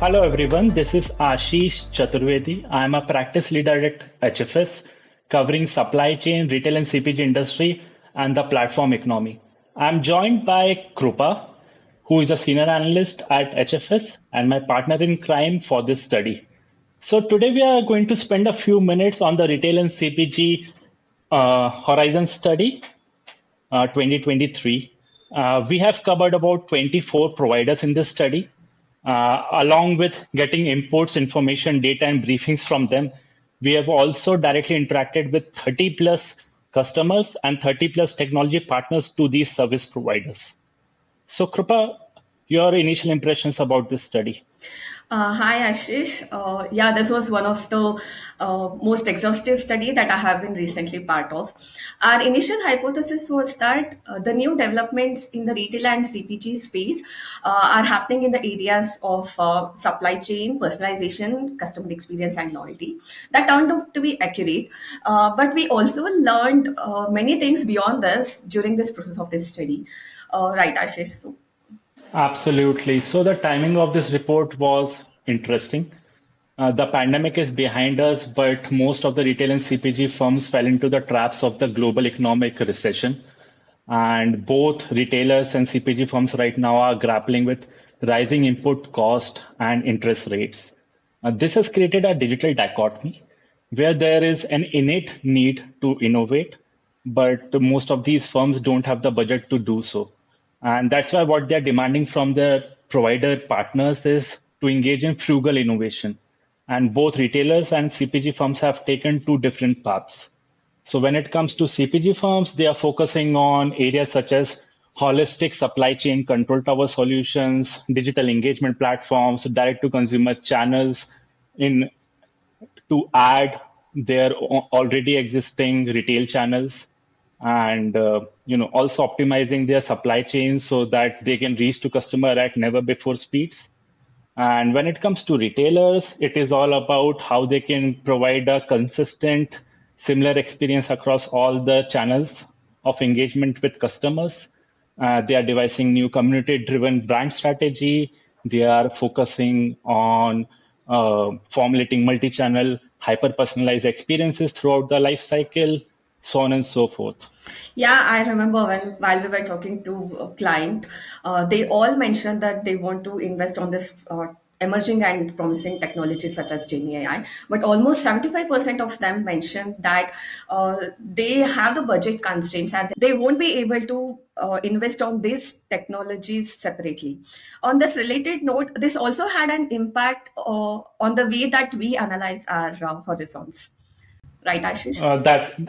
Hello everyone, this is Ashish Chaturvedi. I am a practice leader at HFS covering supply chain, retail and CPG industry and the platform economy. I'm joined by Krupa, who is a senior analyst at HFS and my partner in crime for this study. So today we are going to spend a few minutes on the retail and CPG Horizon study 2023. We have covered about 24 providers in this study, along with getting inputs, information, data, and briefings from them. We have also directly interacted with 30 plus customers and 30 plus technology partners to these service providers. So, Krupa, your initial impressions about this study? Hi Ashish. This was one of the most exhaustive study that I have been recently part of. Our initial hypothesis was that the new developments in the retail and CPG space are happening in the areas of supply chain, personalization, customer experience, and loyalty. That turned out to be accurate, but we also learned many things beyond this during this process of this study. Right, Ashish. So, Absolutely. So, the timing of this report was interesting. The pandemic is behind us, but most of the retail and CPG firms fell into the traps of the global economic recession. And both retailers and CPG firms right now are grappling with rising input cost and interest rates. This has created a digital dichotomy where there is an innate need to innovate, but most of these firms don't have the budget to do so. And that's why what they're demanding from their provider partners is to engage in frugal innovation. And both retailers and CPG firms have taken two different paths. So when it comes to CPG firms, they are focusing on areas such as holistic supply chain control tower solutions, digital engagement platforms, direct to consumer channels in to add their already existing retail channels and also optimizing their supply chain so that they can reach to customer at never before speeds. And when it comes to retailers, it is all about how they can provide a consistent, similar experience across all the channels of engagement with customers. They are devising new community-driven brand strategy. They are focusing on formulating multi-channel, hyper-personalized experiences throughout the life cycle, so on and so forth. yeah, I remember while we were talking to a client, they all mentioned that they want to invest on this emerging and promising technologies such as Gen AI. But almost 75% of them mentioned that they have the budget constraints and they won't be able to invest on these technologies separately. On this related note, this also had an impact on the way that we analyze our horizons. Right, Ashish?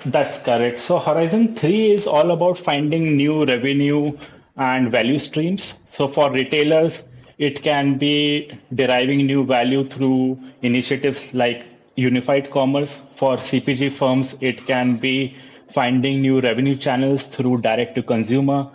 That's correct. So Horizon 3 is all about finding new revenue and value streams. So for retailers, it can be deriving new value through initiatives like unified commerce. For CPG firms, it can be finding new revenue channels through direct to consumer.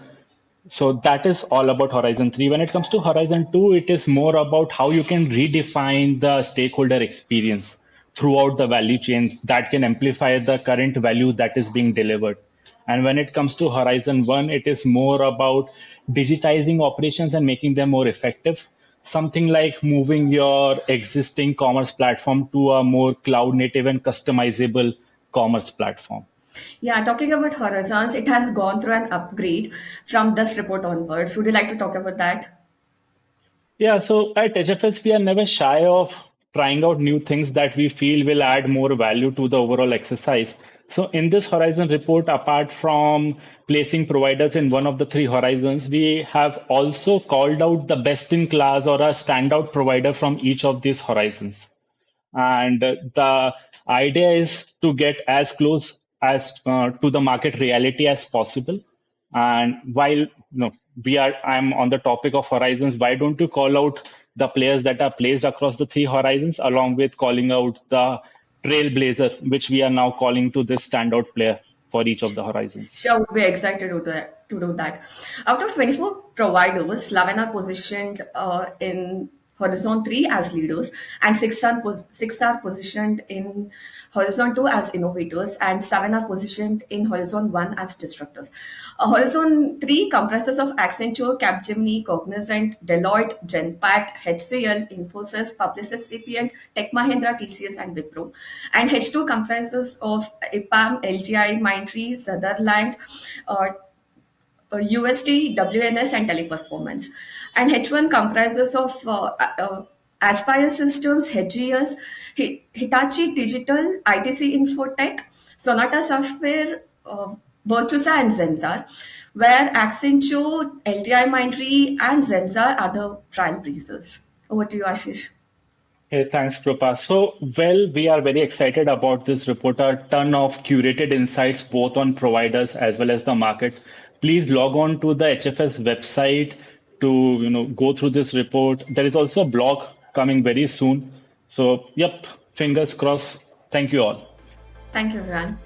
So that is all about Horizon 3. When it comes to Horizon 2, it is more about how you can redefine the stakeholder experience throughout the value chain that can amplify the current value that is being delivered. And when it comes to Horizon 1, it is more about digitizing operations and making them more effective. Something like moving your existing commerce platform to a more cloud native and customizable commerce platform. Yeah, talking about horizons, it has gone through an upgrade from this report onwards. Would you like to talk about that? Yeah, so at HFS, we are never shy of trying out new things that we feel will add more value to the overall exercise. So in this Horizon report, apart from placing providers in one of the three horizons, we have also called out the best in class or a standout provider from each of these horizons. And the idea is to get as close as to the market reality as possible. And while I'm on the topic of horizons, why don't you call out the players that are placed across the three horizons, along with calling out the trailblazer, which we are now calling to this standout player for each of the horizons. Sure, we're excited to do that. Out of 24 providers, 11 are positioned in Horizon 3 as leaders, and six are positioned in Horizon 2 as innovators, and 7 are positioned in Horizon 1 as disruptors. Horizon 3 comprises of Accenture, Capgemini, Cognizant, Deloitte, Genpact, HCL, Infosys, Publicis Sapient, Tech Mahindra, TCS, and Wipro. And H2 comprises of IPAM, LTI, Mindtree, Sutherland, uh, USD, WNS, and Teleperformance. And H1 comprises of Aspire Systems, HGS, Hitachi Digital, ITC Infotech, Sonata Software, Virtusa, and Zensar, where Accenture, LTI Mindtree, and Zensar are the trial breezers. Over to you, Ashish. Hey, thanks, Krupa. So, well, we are very excited about this report. A ton of curated insights, both on providers as well as the market. Please log on to the HFS website to go through this report. There is also a blog coming very soon. So, yep, fingers crossed. Thank you all. Thank you, everyone.